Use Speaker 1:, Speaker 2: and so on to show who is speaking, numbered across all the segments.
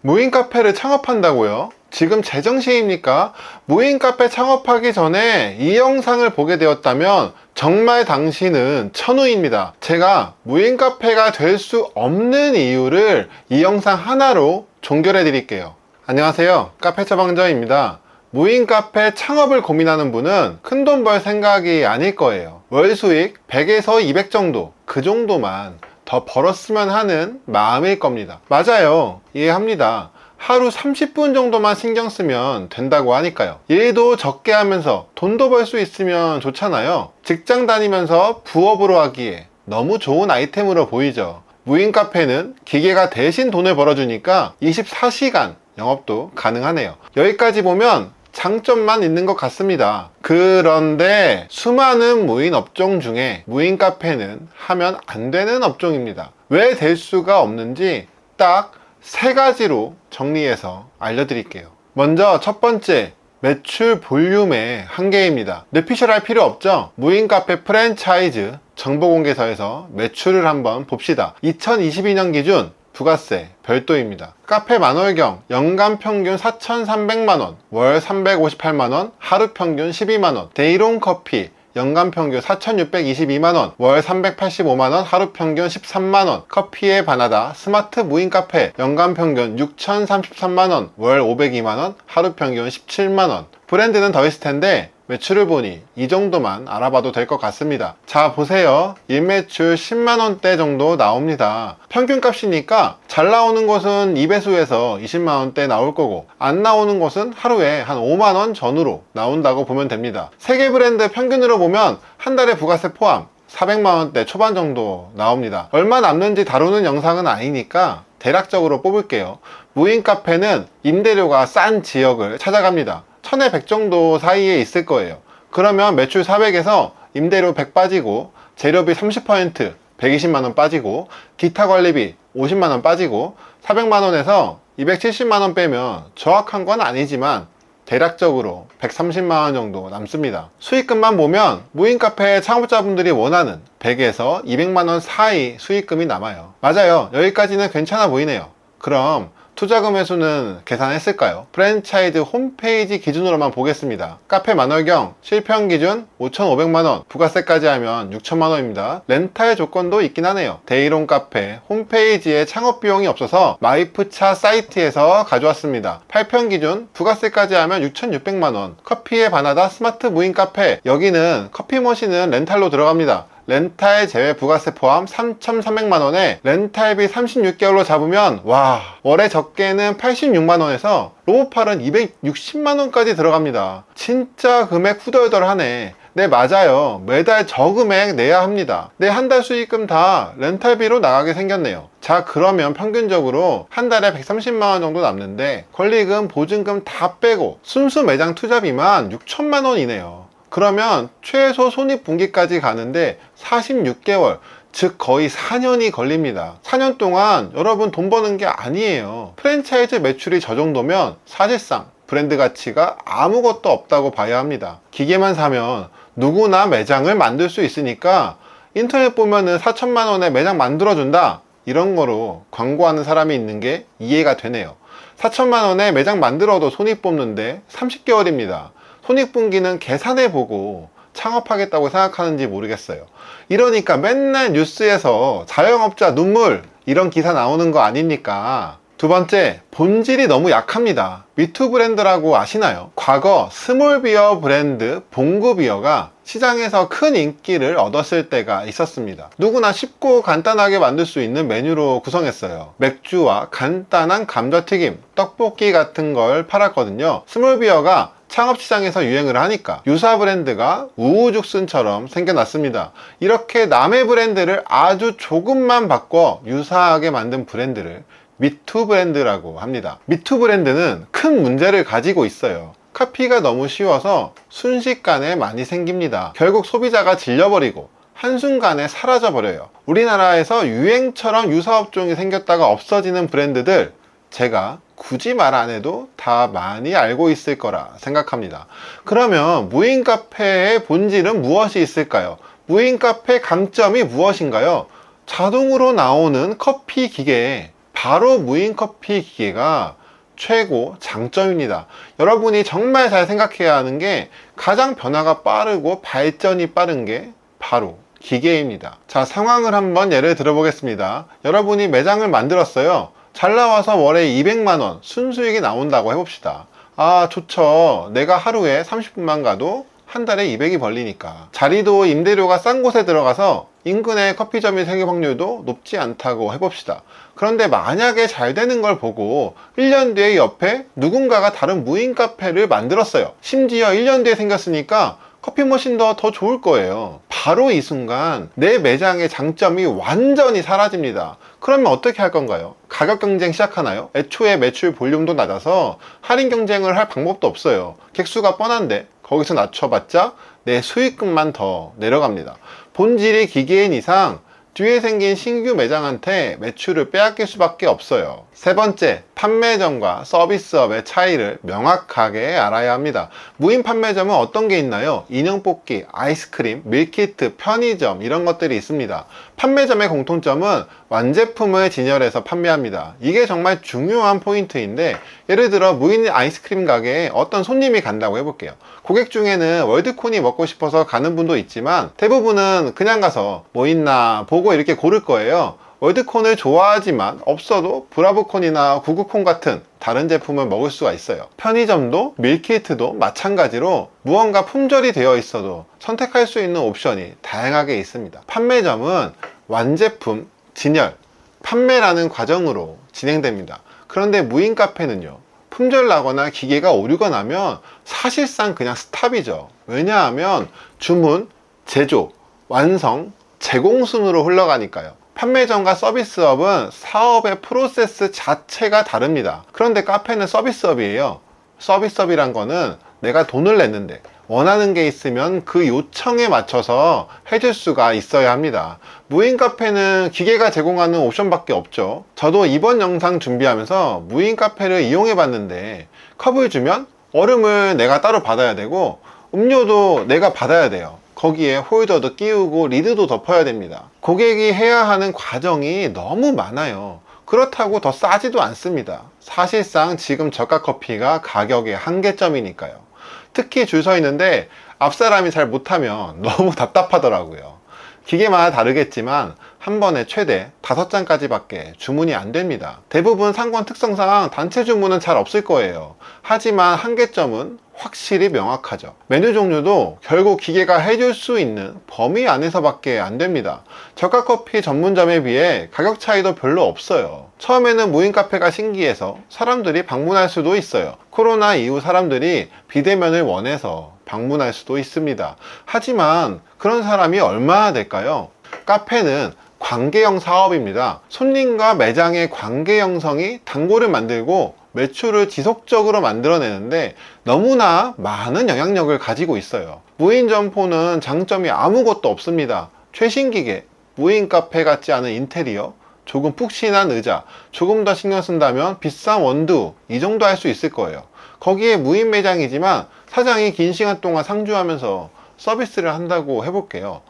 Speaker 1: 무인 카페를 창업한다고요? 지금 제정신입니까? 무인 카페 창업하기 전에 이 영상을 보게 되었다면 정말 당신은 천우입니다. 제가 무인 카페가 될 수 없는 이유를 이 영상 하나로 종결해 드릴게요. 안녕하세요, 카페 처방전입니다. 무인 카페 창업을 고민하는 분은 큰돈 벌 생각이 아닐 거예요. 월 수익 100에서 200 정도, 그 정도만 더 벌었으면 하는 마음일 겁니다. 맞아요, 이해합니다. 하루 30분 정도만 신경 쓰면 된다고 하니까요. 일도 적게 하면서 돈도 벌 수 있으면 좋잖아요. 직장 다니면서 부업으로 하기에 너무 좋은 아이템으로 보이죠. 무인 카페는 기계가 대신 돈을 벌어주니까 24시간 영업도 가능하네요. 여기까지 보면 장점만 있는 것 같습니다. 그런데 수많은 무인 업종 중에 무인 카페는 하면 안 되는 업종입니다. 왜 될 수가 없는지 딱 3가지로 정리해서 알려드릴게요. 먼저 첫 번째, 매출 볼륨의 한계입니다. 뇌피셜 할 필요 없죠? 무인 카페 프랜차이즈 정보공개서에서 매출을 한번 봅시다. 2022년 기준 부가세 별도입니다. 카페 만월경 연간 평균 4,300만원, 월 358만원, 하루 평균 12만원. 데이롱 커피 연간 평균 4,622만원, 월 385만원, 하루 평균 13만원. 커피의 바나다 스마트 무인 카페 연간 평균 6,033만원, 월 502만원, 하루 평균 17만원. 브랜드는 더 있을 텐데 매출을 보니 이 정도만 알아봐도 될 것 같습니다. 자, 보세요. 일매출 10만원대 정도 나옵니다. 평균값이니까 잘 나오는 곳은 2배수에서 20만원대 나올 거고, 안 나오는 곳은 하루에 한 5만원 전후로 나온다고 보면 됩니다. 세계 브랜드 평균으로 보면 한 달에 부가세 포함 400만원대 초반 정도 나옵니다. 얼마 남는지 다루는 영상은 아니니까 대략적으로 뽑을게요. 무인 카페는 임대료가 싼 지역을 찾아갑니다. 1000에 100 정도 사이에 있을 거예요. 그러면 매출 400에서 임대료 100 빠지고, 재료비 30%, 120만원 빠지고, 기타 관리비 50만원 빠지고, 400만원에서 270만원 빼면 정확한 건 아니지만 대략적으로 130만원 정도 남습니다. 수익금만 보면 무인 카페 창업자분들이 원하는 100에서 200만원 사이 수익금이 남아요. 맞아요, 여기까지는 괜찮아 보이네요. 그럼 투자금의 수는 계산했을까요? 프랜차이즈 홈페이지 기준으로만 보겠습니다. 카페 만월경 실평 기준 5,500만원, 부가세까지 하면 6천만원입니다. 렌탈 조건도 있긴 하네요. 데이롱 카페 홈페이지에 창업 비용이 없어서 마이프차 사이트에서 가져왔습니다. 8평 기준 부가세까지 하면 6,600만원. 커피의 바나다 스마트 무인 카페, 여기는 커피 머신은 렌탈로 들어갑니다. 렌탈 제외 부가세 포함 3,300만원에 렌탈비 36개월로 잡으면 와, 월에 적게는 86만원에서 로봇팔은 260만원까지 들어갑니다. 진짜 금액 후덜덜하네. 네, 맞아요. 매달 저금액 내야 합니다. 내 한 달 수익금 다 렌탈비로 나가게 생겼네요. 자, 그러면 평균적으로 한 달에 130만원 정도 남는데 권리금, 보증금 다 빼고 순수 매장 투자비만 6천만원이네요. 그러면 최소 손익분기까지 가는데 46개월, 즉 거의 4년이 걸립니다. 4년 동안 여러분 돈 버는 게 아니에요. 프랜차이즈 매출이 저 정도면 사실상 브랜드 가치가 아무것도 없다고 봐야 합니다. 기계만 사면 누구나 매장을 만들 수 있으니까 인터넷 보면은 4천만원에 매장 만들어준다, 이런 거로 광고하는 사람이 있는 게 이해가 되네요. 4천만원에 매장 만들어도 손익 뽑는데 30개월입니다. 손익분기는 계산해보고 창업하겠다고 생각하는지 모르겠어요. 이러니까 맨날 뉴스에서 자영업자 눈물, 이런 기사 나오는 거 아닙니까? 두 번째, 본질이 너무 약합니다. 미투 브랜드라고 아시나요? 과거 스몰비어 브랜드 봉구비어가 시장에서 큰 인기를 얻었을 때가 있었습니다. 누구나 쉽고 간단하게 만들 수 있는 메뉴로 구성했어요. 맥주와 간단한 감자튀김, 떡볶이 같은 걸 팔았거든요. 스몰비어가 창업시장에서 유행을 하니까 유사 브랜드가 우후죽순처럼 생겨났습니다. 이렇게 남의 브랜드를 아주 조금만 바꿔 유사하게 만든 브랜드를 미투 브랜드라고 합니다. 미투 브랜드는 큰 문제를 가지고 있어요. 카피가 너무 쉬워서 순식간에 많이 생깁니다. 결국 소비자가 질려버리고 한순간에 사라져버려요. 우리나라에서 유행처럼 유사업종이 생겼다가 없어지는 브랜드들, 제가 굳이 말 안 해도 다 많이 알고 있을 거라 생각합니다. 그러면 무인 카페의 본질은 무엇이 있을까요? 무인 카페 강점이 무엇인가요? 자동으로 나오는 커피 기계에 바로 무인커피 기계가 최고 장점입니다. 여러분이 정말 잘 생각해야 하는 게 가장 변화가 빠르고 발전이 빠른 게 바로 기계입니다. 자, 상황을 한번 예를 들어 보겠습니다. 여러분이 매장을 만들었어요. 잘 나와서 월에 200만원 순수익이 나온다고 해봅시다. 아, 좋죠. 내가 하루에 30분만 가도 한 달에 200이 벌리니까. 자리도 임대료가 싼 곳에 들어가서 인근에 커피점이 생길 확률도 높지 않다고 해봅시다. 그런데 만약에 잘 되는 걸 보고 1년 뒤에 옆에 누군가가 다른 무인 카페를 만들었어요. 심지어 1년 뒤에 생겼으니까 커피 머신도 더 좋을 거예요. 바로 이 순간 내 매장의 장점이 완전히 사라집니다. 그러면 어떻게 할 건가요? 가격 경쟁 시작하나요? 애초에 매출 볼륨도 낮아서 할인 경쟁을 할 방법도 없어요. 객수가 뻔한데 거기서 낮춰봤자 내 수익금만 더 내려갑니다. 본질이 기계인 이상 뒤에 생긴 신규 매장한테 매출을 빼앗길 수밖에 없어요. 세 번째, 판매점과 서비스업의 차이를 명확하게 알아야 합니다. 무인 판매점은 어떤 게 있나요? 인형 뽑기, 아이스크림, 밀키트, 편의점 이런 것들이 있습니다. 판매점의 공통점은 완제품을 진열해서 판매합니다. 이게 정말 중요한 포인트인데, 예를 들어 무인 아이스크림 가게에 어떤 손님이 간다고 해볼게요. 고객 중에는 월드콘이 먹고 싶어서 가는 분도 있지만 대부분은 그냥 가서 뭐 있나 보고 이렇게 고를 거예요. 월드콘을 좋아하지만 없어도 브라보콘이나 구구콘 같은 다른 제품을 먹을 수가 있어요. 편의점도 밀키트도 마찬가지로 무언가 품절이 되어 있어도 선택할 수 있는 옵션이 다양하게 있습니다. 판매점은 완제품, 진열, 판매라는 과정으로 진행됩니다. 그런데 무인 카페는요, 품절 나거나 기계가 오류가 나면 사실상 그냥 스탑이죠. 왜냐하면 주문, 제조, 완성, 제공 순으로 흘러가니까요. 판매점과 서비스업은 사업의 프로세스 자체가 다릅니다. 그런데 카페는 서비스업이에요. 서비스업이란 거는 내가 돈을 냈는데 원하는 게 있으면 그 요청에 맞춰서 해줄 수가 있어야 합니다. 무인 카페는 기계가 제공하는 옵션밖에 없죠. 저도 이번 영상 준비하면서 무인 카페를 이용해 봤는데, 컵을 주면 얼음을 내가 따로 받아야 되고 음료도 내가 받아야 돼요. 거기에 홀더도 끼우고 리드도 덮어야 됩니다. 고객이 해야 하는 과정이 너무 많아요. 그렇다고 더 싸지도 않습니다. 사실상 지금 저가 커피가 가격의 한계점이니까요. 특히 줄 서 있는데 앞사람이 잘 못하면 너무 답답하더라고요. 기계마다 다르겠지만 한 번에 최대 5잔까지 밖에 주문이 안 됩니다. 대부분 상권 특성상 단체 주문은 잘 없을 거예요. 하지만 한계점은 확실히 명확하죠. 메뉴 종류도 결국 기계가 해줄 수 있는 범위 안에서밖에 안 됩니다. 저가 커피 전문점에 비해 가격 차이도 별로 없어요. 처음에는 무인 카페가 신기해서 사람들이 방문할 수도 있어요. 코로나 이후 사람들이 비대면을 원해서 방문할 수도 있습니다. 하지만 그런 사람이 얼마나 될까요? 카페는 관계형 사업입니다. 손님과 매장의 관계 형성이 단골을 만들고 매출을 지속적으로 만들어내는데 너무나 많은 영향력을 가지고 있어요. 무인 점포는 장점이 아무것도 없습니다. 최신 기계, 무인 카페 같지 않은 인테리어, 조금 푹신한 의자, 조금 더 신경 쓴다면 비싼 원두, 이 정도 할 수 있을 거예요. 거기에 무인 매장이지만 사장이 긴 시간 동안 상주하면서 서비스를 한다고 해볼게요.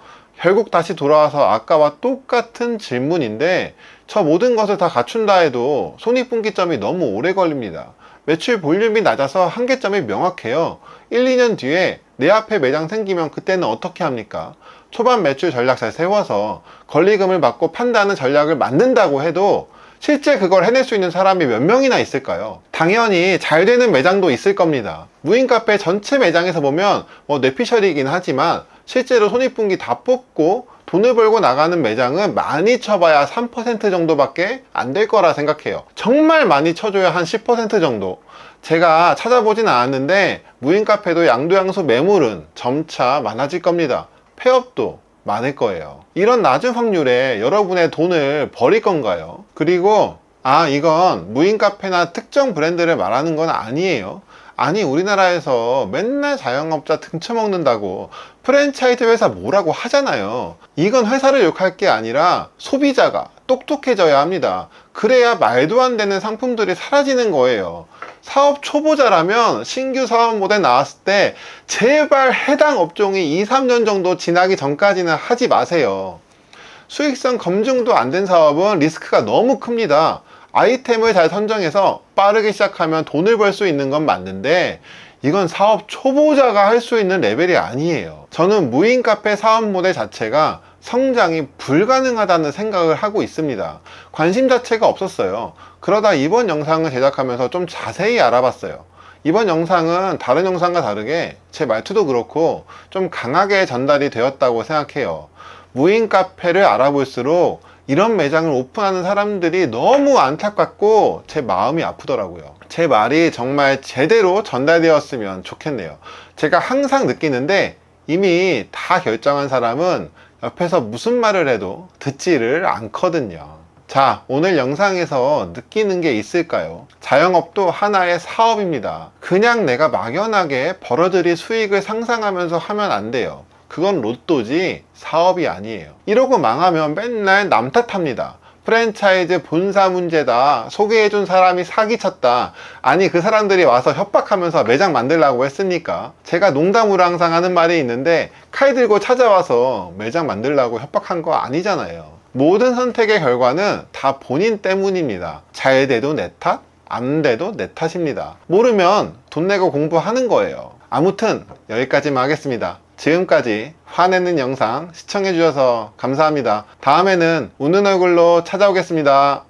Speaker 1: 결국 다시 돌아와서 아까와 똑같은 질문인데, 저 모든 것을 다 갖춘다 해도 손익분기점이 너무 오래 걸립니다. 매출 볼륨이 낮아서 한계점이 명확해요. 1, 2년 뒤에 내 앞에 매장 생기면 그때는 어떻게 합니까? 초반 매출 전략 잘 세워서 권리금을 받고 판다는 전략을 만든다고 해도 실제 그걸 해낼 수 있는 사람이 몇 명이나 있을까요? 당연히 잘 되는 매장도 있을 겁니다. 무인 카페 전체 매장에서 보면 뇌피셜이긴 하지만 실제로 손익분기 다 뽑고 돈을 벌고 나가는 매장은 많이 쳐봐야 3% 정도밖에 안 될 거라 생각해요. 정말 많이 쳐줘야 한 10% 정도. 제가 찾아보진 않았는데 무인 카페도 양도양수 매물은 점차 많아질 겁니다. 폐업도 많을 거예요. 이런 낮은 확률에 여러분의 돈을 버릴 건가요? 그리고 이건 무인 카페나 특정 브랜드를 말하는 건 아니에요. 아니, 우리나라에서 맨날 자영업자 등쳐먹는다고 프랜차이즈 회사 뭐라고 하잖아요. 이건 회사를 욕할 게 아니라 소비자가 똑똑해져야 합니다. 그래야 말도 안 되는 상품들이 사라지는 거예요. 사업 초보자라면 신규 사업 모델 나왔을 때 제발 해당 업종이 2, 3년 정도 지나기 전까지는 하지 마세요. 수익성 검증도 안 된 사업은 리스크가 너무 큽니다. 아이템을 잘 선정해서 빠르게 시작하면 돈을 벌 수 있는 건 맞는데 이건 사업 초보자가 할 수 있는 레벨이 아니에요. 저는 무인 카페 사업 모델 자체가 성장이 불가능하다는 생각을 하고 있습니다. 관심 자체가 없었어요. 그러다 이번 영상을 제작하면서 좀 자세히 알아봤어요. 이번 영상은 다른 영상과 다르게 제 말투도 그렇고 좀 강하게 전달이 되었다고 생각해요. 무인 카페를 알아볼수록 이런 매장을 오픈하는 사람들이 너무 안타깝고 제 마음이 아프더라고요. 제 말이 정말 제대로 전달되었으면 좋겠네요. 제가 항상 느끼는데 이미 다 결정한 사람은 옆에서 무슨 말을 해도 듣지를 않거든요. 자, 오늘 영상에서 느끼는 게 있을까요? 자영업도 하나의 사업입니다. 그냥 내가 막연하게 벌어들일 수익을 상상하면서 하면 안 돼요. 그건 로또지 사업이 아니에요. 이러고 망하면 맨날 남 탓합니다. 프랜차이즈 본사 문제다. 소개해준 사람이 사기쳤다. 아니, 그 사람들이 와서 협박하면서 매장 만들라고 했으니까. 제가 농담으로 항상 하는 말이 있는데 칼 들고 찾아와서 매장 만들라고 협박한 거 아니잖아요. 모든 선택의 결과는 다 본인 때문입니다. 잘 돼도 내 탓, 안 돼도 내 탓입니다. 모르면 돈 내고 공부하는 거예요. 아무튼 여기까지만 하겠습니다. 지금까지 화내는 영상 시청해주셔서 감사합니다. 다음에는 웃는 얼굴로 찾아오겠습니다.